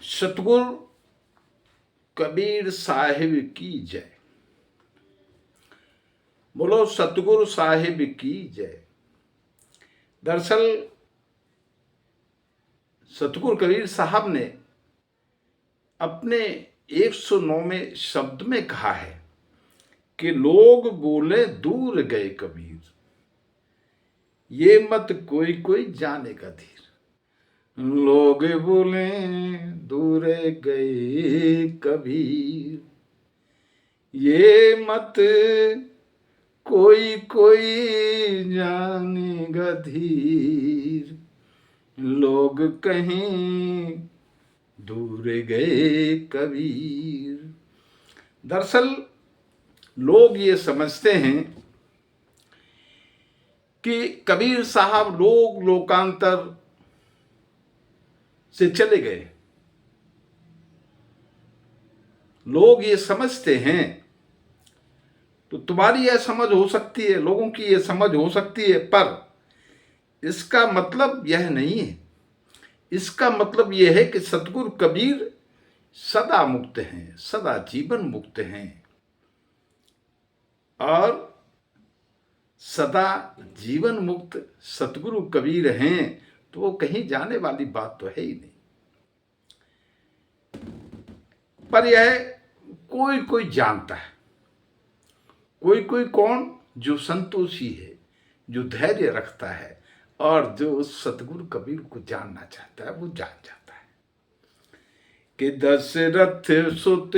सतगुरु कबीर साहिब की जय। बोलो सतगुरु साहिब की जय। दरअसल सतगुरु कबीर साहब ने अपने 109वें शब्द में कहा है कि लोग बोले दूर गए कबीर, ये मत कोई कोई जानेगा धीर। लोग बोले दूर गए कबीर, ये मत कोई कोई जानेगा धीर। लोग कहीं दूर गए कबीर। दरअसल लोग ये समझते हैं कि कबीर साहब लोकांतर से चले गए। लोग ये समझते हैं, तो तुम्हारी यह समझ हो सकती है, लोगों की यह समझ हो सकती है, पर इसका मतलब यह नहीं है। इसका मतलब यह है कि सतगुरु कबीर सदा मुक्त हैं, सदा जीवन मुक्त हैं और सदा जीवन मुक्त सतगुरु कबीर हैं, तो वो कहीं जाने वाली बात तो है ही नहीं। पर यह कोई कोई जानता है। कोई कोई कौन? जो संतोषी है, जो धैर्य रखता है और जो उस सतगुरु कबीर को जानना चाहता है, वो जान जाता है कि दशरथ सुत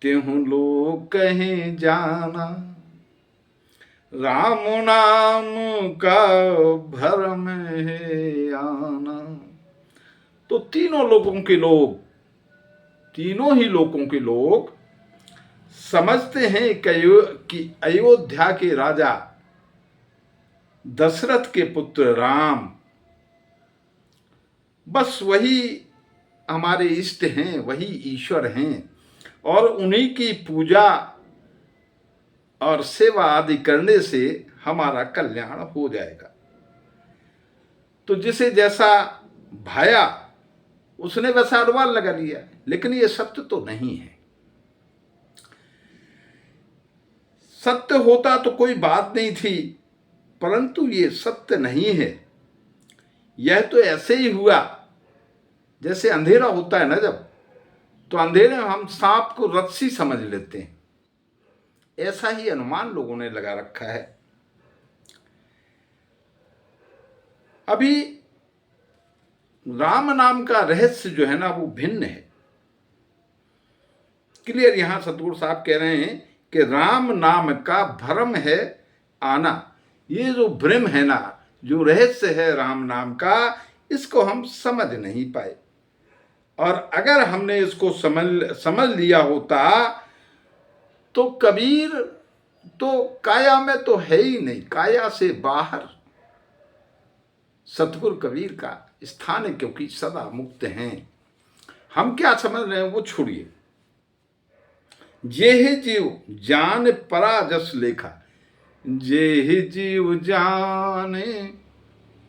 तेहु लोग कहें जाना, राम नाम का भरम है आना। तो तीनों ही लोगों के लोग समझते हैं कि अयोध्या के राजा दशरथ के पुत्र राम, बस वही हमारे इष्ट हैं, वही ईश्वर हैं और उन्हीं की पूजा और सेवा आदि करने से हमारा कल्याण हो जाएगा। तो जिसे जैसा भाया उसने वैसा अनुमान लगा लिया, लेकिन ये सत्य तो नहीं है। सत्य होता तो कोई बात नहीं थी, परंतु ये सत्य नहीं है। यह तो ऐसे ही हुआ जैसे अंधेरा होता है ना, जब तो अंधेरे में हम सांप को रस्सी समझ लेते हैं, ऐसा ही अनुमान लोगों ने लगा रखा है। अभी राम नाम का रहस्य जो है ना, वो भिन्न है। क्लियर यहां सतगुरु साहब कह रहे हैं कि राम नाम का भ्रम है आना। ये जो भ्रम है ना, जो रहस्य है राम नाम का, इसको हम समझ नहीं पाए। और अगर हमने इसको समझ लिया होता तो कबीर तो काया में तो है ही नहीं, काया से बाहर सतगुरु कबीर का स्थान है, क्योंकि सदा मुक्त हैं। हम क्या समझ रहे हैं वो छोड़िए। जेहि जीव जान पराजस लेखा, जेहि जीव जाने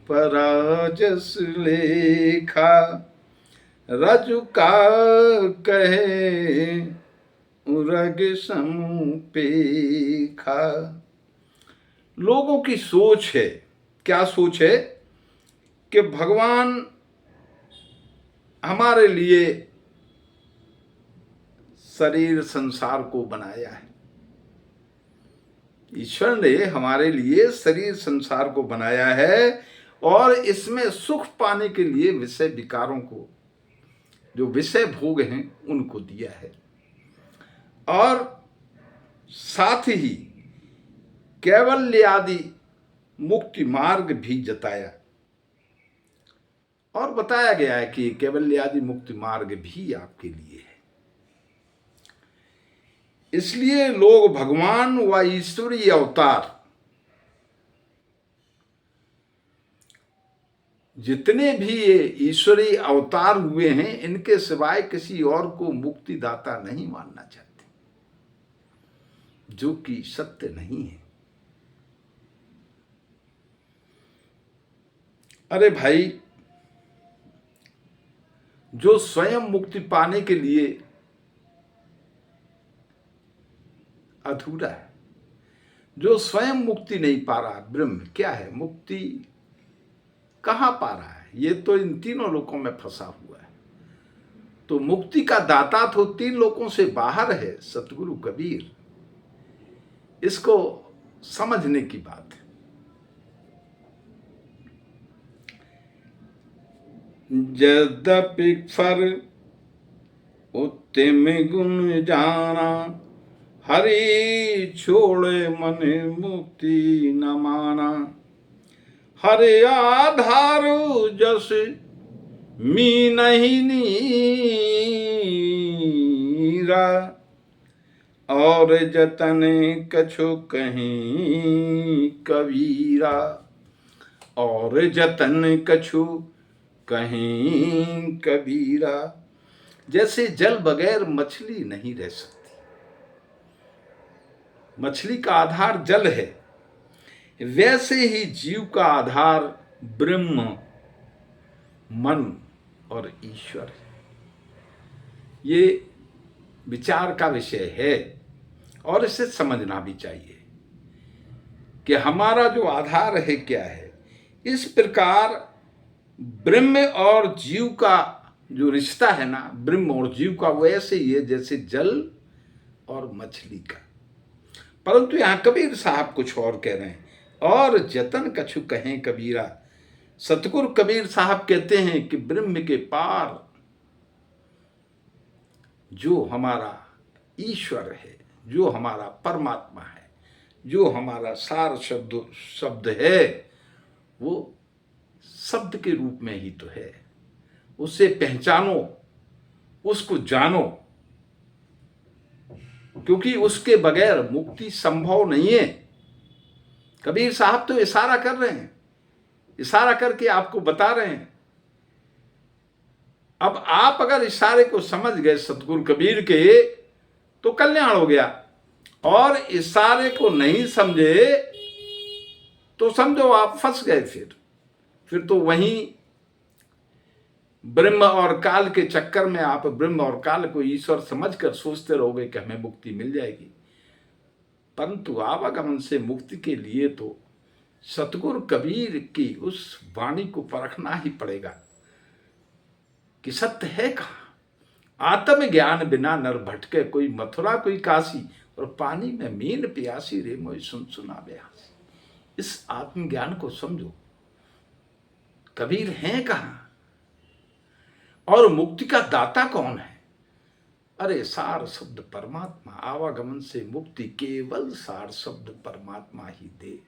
पराजस लेखा, रजु का कहे उरग समुपेखा। लोगों की सोच है, क्या सोच है कि भगवान हमारे लिए शरीर संसार को बनाया है। ईश्वर ने हमारे लिए शरीर संसार को बनाया है और इसमें सुख पाने के लिए विषय विकारों को, जो विषय भोग हैं, उनको दिया है और साथ ही कैवल्य आदि मुक्ति मार्ग भी जताया और बताया गया है कि कैवल्य आदि मुक्ति मार्ग भी आपके लिए है। इसलिए लोग भगवान व ईश्वरीय अवतार जितने भी ये ईश्वरीय अवतार हुए हैं, इनके सिवाय किसी और को मुक्तिदाता नहीं मानना चाहते, जो कि सत्य नहीं है। अरे भाई, जो स्वयं मुक्ति पाने के लिए अधूरा है, जो स्वयं मुक्ति नहीं पा रहा। ब्रह्म क्या है, मुक्ति कहाँ पा रहा है, ये तो इन तीनों लोकों में फंसा हुआ है। तो मुक्ति का दाता तो तीन लोकों से बाहर है, सतगुरु कबीर। इसको समझने की बात है। यद्यपि फर उत्तम गुण जाना, हरि छोड़े मन मुक्ति न माना। हरे आधार जस मी नहीं नीरा, और जतन कछु कहीं कबीरा। और जतन कछु कहीं कबीरा। जैसे जल बगैर मछली नहीं रह सकती, मछली का आधार जल है, वैसे ही जीव का आधार ब्रह्म, मन और ईश्वर है। ये विचार का विषय है और इसे समझना भी चाहिए कि हमारा जो आधार है क्या है। इस प्रकार ब्रह्म और जीव का जो रिश्ता है ना, ब्रह्म और जीव का, वो ऐसे ही है जैसे जल और मछली का। परंतु यहां कबीर साहब कुछ और कह रहे हैं। और जतन कछु कहें कबीरा। सतगुरु कबीर साहब कहते हैं कि ब्रह्म के पार जो हमारा ईश्वर है, जो हमारा परमात्मा है, जो हमारा सार शब्द है, वो शब्द के रूप में ही तो है। उसे पहचानो, उसको जानो, क्योंकि उसके बगैर मुक्ति संभव नहीं है। कबीर साहब तो इशारा कर रहे हैं, इशारा करके आपको बता रहे हैं। अब आप अगर इशारे को समझ गए सतगुरु कबीर के, तो कल्याण हो गया। और इशारे को नहीं समझे तो समझो आप फंस गए। फिर तो वहीं ब्रह्म और काल के चक्कर में आप ब्रह्म और काल को ईश्वर समझकर सोचते रहोगे कि हमें मुक्ति मिल जाएगी। परंतु आवागमन से मुक्ति के लिए तो सतगुरु कबीर की उस वाणी को परखना ही पड़ेगा कि सत्य है कहाँ। आत्मज्ञान बिना नर भटके, कोई मथुरा कोई काशी, और पानी में मीन प्यासी रे मोई सुन सुना बेहासी। इस आत्मज्ञान को समझो, कबीर हैं कहाँ और मुक्ति का दाता कौन है। अरे सार शब्द परमात्मा। आवागमन से मुक्ति केवल सार शब्द परमात्मा ही दे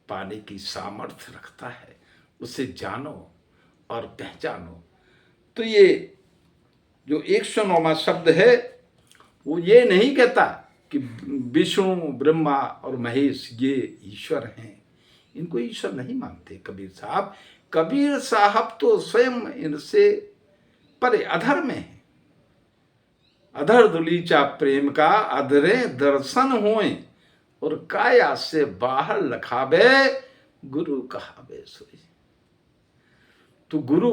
पाने की सामर्थ्य रखता है। उसे जानो और पहचानो। तो ये जो 109वां शब्द है वो ये नहीं कहता कि विष्णु, ब्रह्मा और महेश ये ईश्वर हैं। इनको ईश्वर नहीं मानते कबीर साहब। कबीर साहब तो स्वयं इनसे परे अधर में है। अधर दुलीचा प्रेम का अधरे दर्शन होए, और काया से बाहर लखाबे गुरु कहाबे सोई। तो गुरु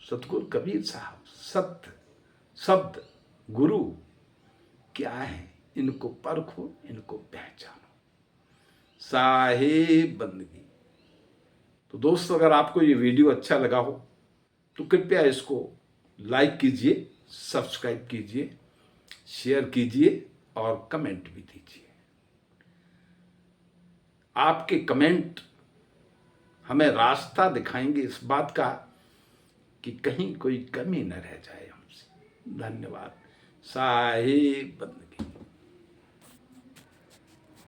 सतगुरु कबीर साहब, सत्य शब्द गुरु क्या है, इनको परखो, इनको पहचानो। साहिब बंदगी। तो दोस्तों, अगर आपको ये वीडियो अच्छा लगा हो तो कृपया इसको लाइक कीजिए, सब्सक्राइब कीजिए, शेयर कीजिए और कमेंट भी दीजिए। आपके कमेंट हमें रास्ता दिखाएंगे इस बात का कि कहीं कोई कमी न रह जाए हमसे। धन्यवाद। साहिब बंदगी।